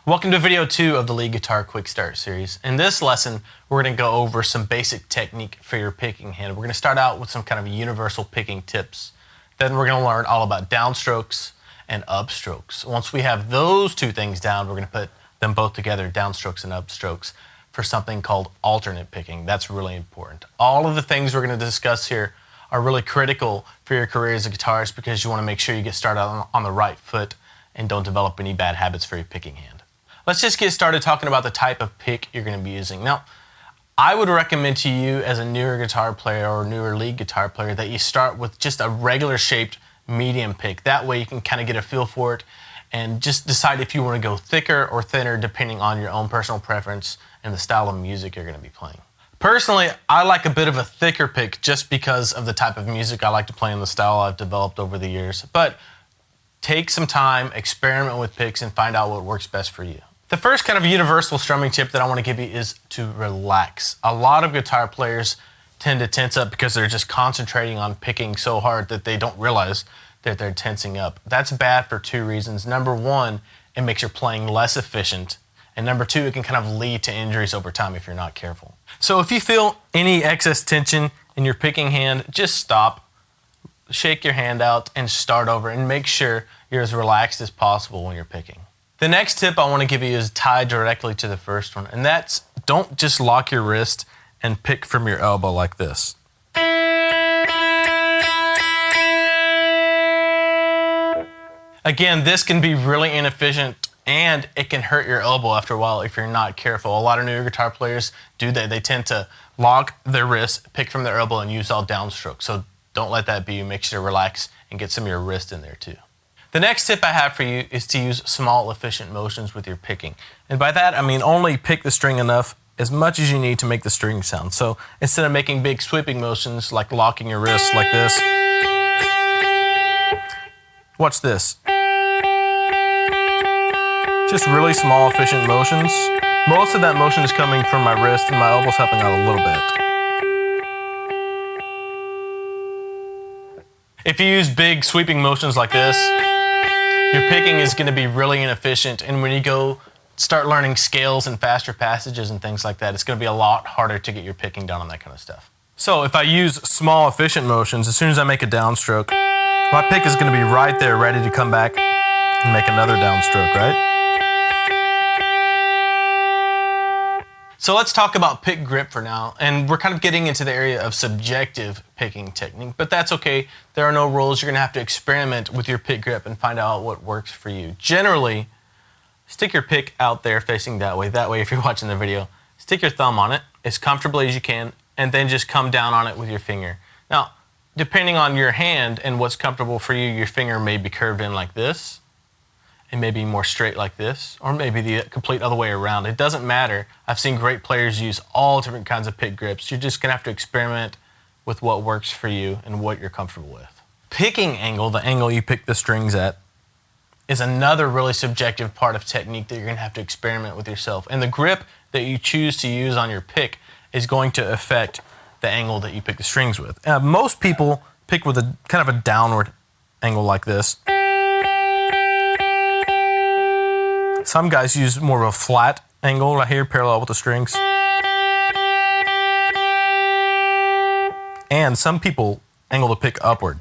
Welcome to video 2 of the lead guitar quick start series. In this lesson, we're going to go over some basic technique for your picking hand. We're going to start out with some kind of universal picking tips. Then we're going to learn all about downstrokes and upstrokes. Once we have those two things down, we're going to put them both together, downstrokes and upstrokes, for something called alternate picking. That's really important. All of the things we're going to discuss here are really critical for your career as a guitarist because you want to make sure you get started on the right foot and don't develop any bad habits for your picking hand. Let's just get started talking about the type of pick you're going to be using. Now, I would recommend to you as a newer guitar player or newer lead guitar player that you start with just a regular shaped medium pick. That way you can kind of get a feel for it and just decide if you want to go thicker or thinner depending on your own personal preference and the style of music you're going to be playing. Personally, I like a bit of a thicker pick just because of the type of music I like to play and the style I've developed over the years. But take some time, experiment with picks, and find out what works best for you. The first kind of universal strumming tip that I want to give you is to relax. A lot of guitar players tend to tense up because they're just concentrating on picking so hard that they don't realize that they're tensing up. That's bad for two reasons. Number one, it makes your playing less efficient. And number two, it can kind of lead to injuries over time if you're not careful. So if you feel any excess tension in your picking hand, just stop, shake your hand out, and start over, and make sure you're as relaxed as possible when you're picking. The next tip I want to give you is tied directly to the first one, and that's don't just lock your wrist and pick from your elbow like this. Again, this can be really inefficient and it can hurt your elbow after a while if you're not careful. A lot of newer guitar players do that. They tend to lock their wrist, pick from their elbow, and use all downstrokes. So don't let that be you. Make sure to relax and get some of your wrist in there too. The next tip I have for you is to use small, efficient motions with your picking. And by that, I mean only pick the string enough, as much as you need to make the string sound. So instead of making big sweeping motions like locking your wrist like this, watch this. Just really small, efficient motions. Most of that motion is coming from my wrist and my elbow's helping out a little bit. If you use big sweeping motions like this, your picking is going to be really inefficient, and when you go start learning scales and faster passages and things like that, it's going to be a lot harder to get your picking down on that kind of stuff. So if I use small, efficient motions, as soon as I make a downstroke, my pick is going to be right there ready to come back and make another downstroke, right? So let's talk about pick grip for now, and we're kind of getting into the area of subjective picking technique, but that's okay. There are no rules. You're going to have to experiment with your pick grip and find out what works for you. Generally, stick your pick out there facing that way. That way, if you're watching the video, stick your thumb on it as comfortably as you can, and then just come down on it with your finger. Now, depending on your hand and what's comfortable for you, your finger may be curved in like this, it may be more straight like this, or maybe the complete other way around. It doesn't matter. I've seen great players use all different kinds of pick grips. You're just gonna have to experiment with what works for you and what you're comfortable with. Picking angle, the angle you pick the strings at, is another really subjective part of technique that you're gonna have to experiment with yourself. And the grip that you choose to use on your pick is going to affect the angle that you pick the strings with. Most people pick with a kind of a downward angle like this. Some guys use more of a flat angle right here, parallel with the strings. And some people angle the pick upward.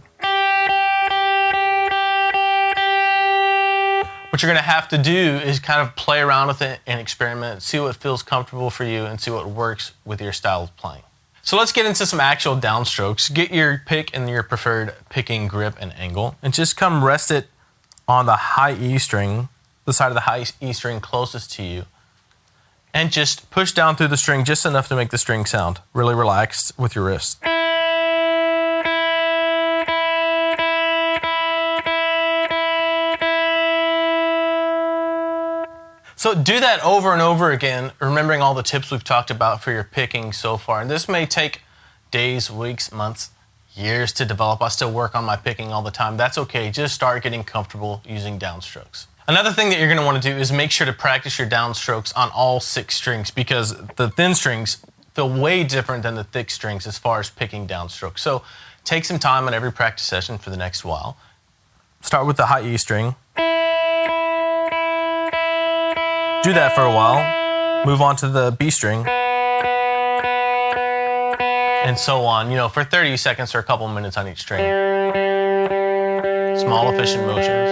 What you're gonna have to do is kind of play around with it and experiment, see what feels comfortable for you and see what works with your style of playing. So let's get into some actual downstrokes. Get your pick in your preferred picking grip and angle, and just come rest it on the high E string, the side of the high E string closest to you, and just push down through the string just enough to make the string sound. Really relaxed with your wrist. So do that over and over again, remembering all the tips we've talked about for your picking so far. And this may take days, weeks, months, years to develop. I still work on my picking all the time. That's okay. Just start getting comfortable using downstrokes. Another thing that you're going to want to do is make sure to practice your downstrokes on all 6 strings, because the thin strings feel way different than the thick strings as far as picking downstrokes. So take some time on every practice session for the next while. Start with the high E string. do that for a while, move on to the B string, and so on, for 30 seconds or a couple minutes on each string. Small, efficient motions.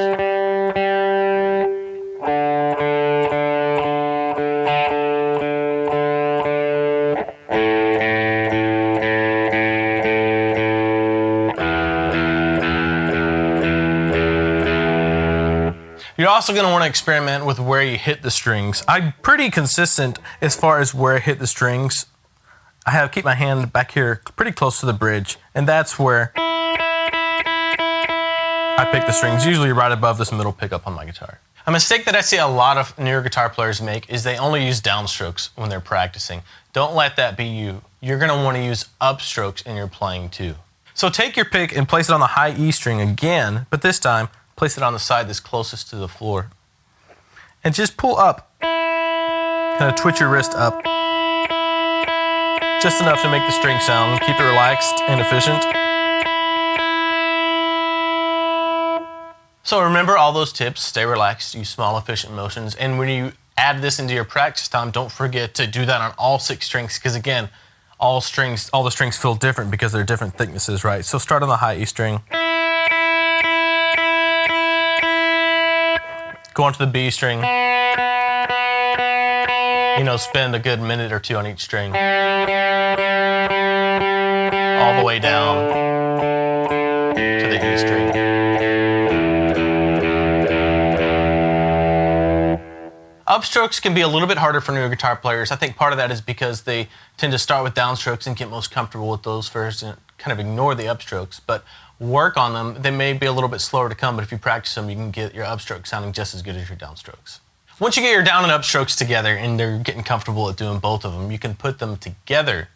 You're also going to want to experiment with where you hit the strings. I'm pretty consistent as far as where I hit the strings. I keep my hand back here pretty close to the bridge, and that's where I pick the strings, usually right above this middle pickup on my guitar. A mistake that I see a lot of newer guitar players make is they only use downstrokes when they're practicing. Don't let that be you. You're going to want to use upstrokes in your playing too. So take your pick and place it on the high E string again, but this time place it on the side that's closest to the floor. And just pull up. Kind of twitch your wrist up. Just enough to make the string sound. Keep it relaxed and efficient. So remember all those tips. Stay relaxed, use small, efficient motions. And when you add this into your practice time, don't forget to do that on all 6 strings, because again, all the strings feel different because they're different thicknesses, right? So start on the high E string. Go on to the B string. Spend a good minute or 2 on each string. All the way down to the E string. Upstrokes can be a little bit harder for newer guitar players. I think part of that is because they tend to start with downstrokes and get most comfortable with those first and kind of ignore the upstrokes. But work on them. They may be a little bit slower to come, but if you practice them, you can get your upstrokes sounding just as good as your downstrokes. Once you get your down and upstrokes together and they're getting comfortable at doing both of them, you can put them together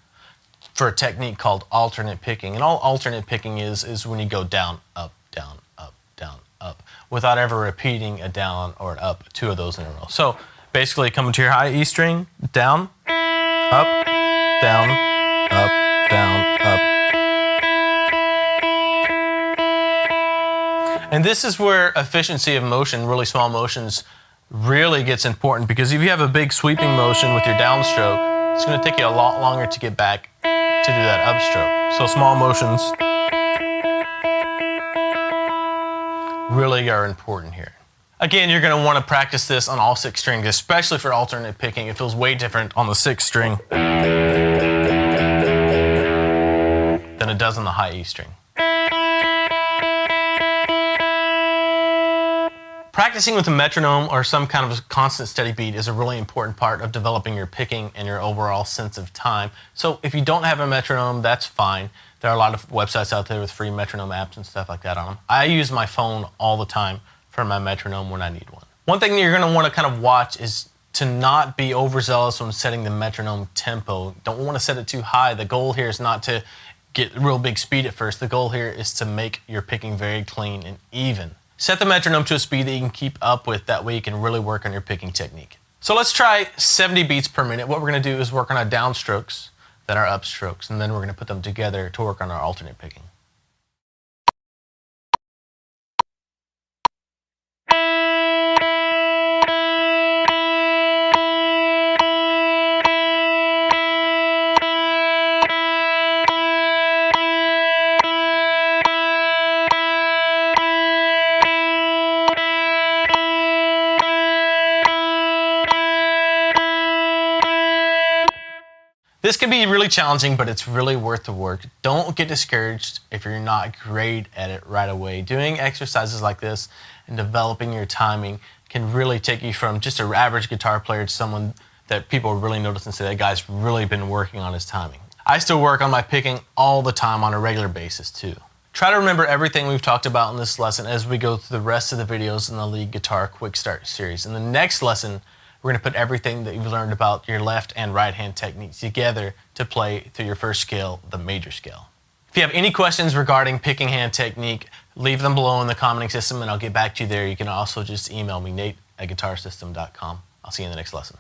for a technique called alternate picking. And all alternate picking is when you go down, up, down, up, down, up, without ever repeating a down or an up, 2 of those in a row. So basically coming to your high E string, down, up, down, up, down, up. And this is where efficiency of motion, really small motions, really gets important, because if you have a big sweeping motion with your downstroke, it's going to take you a lot longer to get back to do that upstroke. So small motions really are important here. Again, you're going to want to practice this on all 6 strings, especially for alternate picking. It feels way different on the 6th string than it does on the high E string. Practicing with a metronome or some kind of constant steady beat is a really important part of developing your picking and your overall sense of time. So if you don't have a metronome, that's fine. There are a lot of websites out there with free metronome apps and stuff like that on them. I use my phone all the time for my metronome when I need one. One thing that you're going to want to kind of watch is to not be overzealous when setting the metronome tempo. Don't want to set it too high. The goal here is not to get real big speed at first. The goal here is to make your picking very clean and even. Set the metronome to a speed that you can keep up with. That way you can really work on your picking technique. So let's try 70 beats per minute. What we're going to do is work on our downstrokes, then our upstrokes, and then we're going to put them together to work on our alternate picking. This can be really challenging, but it's really worth the work. Don't get discouraged if you're not great at it right away. Doing exercises like this and developing your timing can really take you from just an average guitar player to someone that people really notice and say, that guy's really been working on his timing. I still work on my picking all the time on a regular basis too. Try to remember everything we've talked about in this lesson as we go through the rest of the videos in the lead guitar quick start series. In the next lesson, we're going to put everything that you've learned about your left and right hand techniques together to play through your first scale, the major scale. If you have any questions regarding picking hand technique, leave them below in the commenting system and I'll get back to you there. You can also just email me, Nate@guitarsystem.com. I'll see you in the next lesson.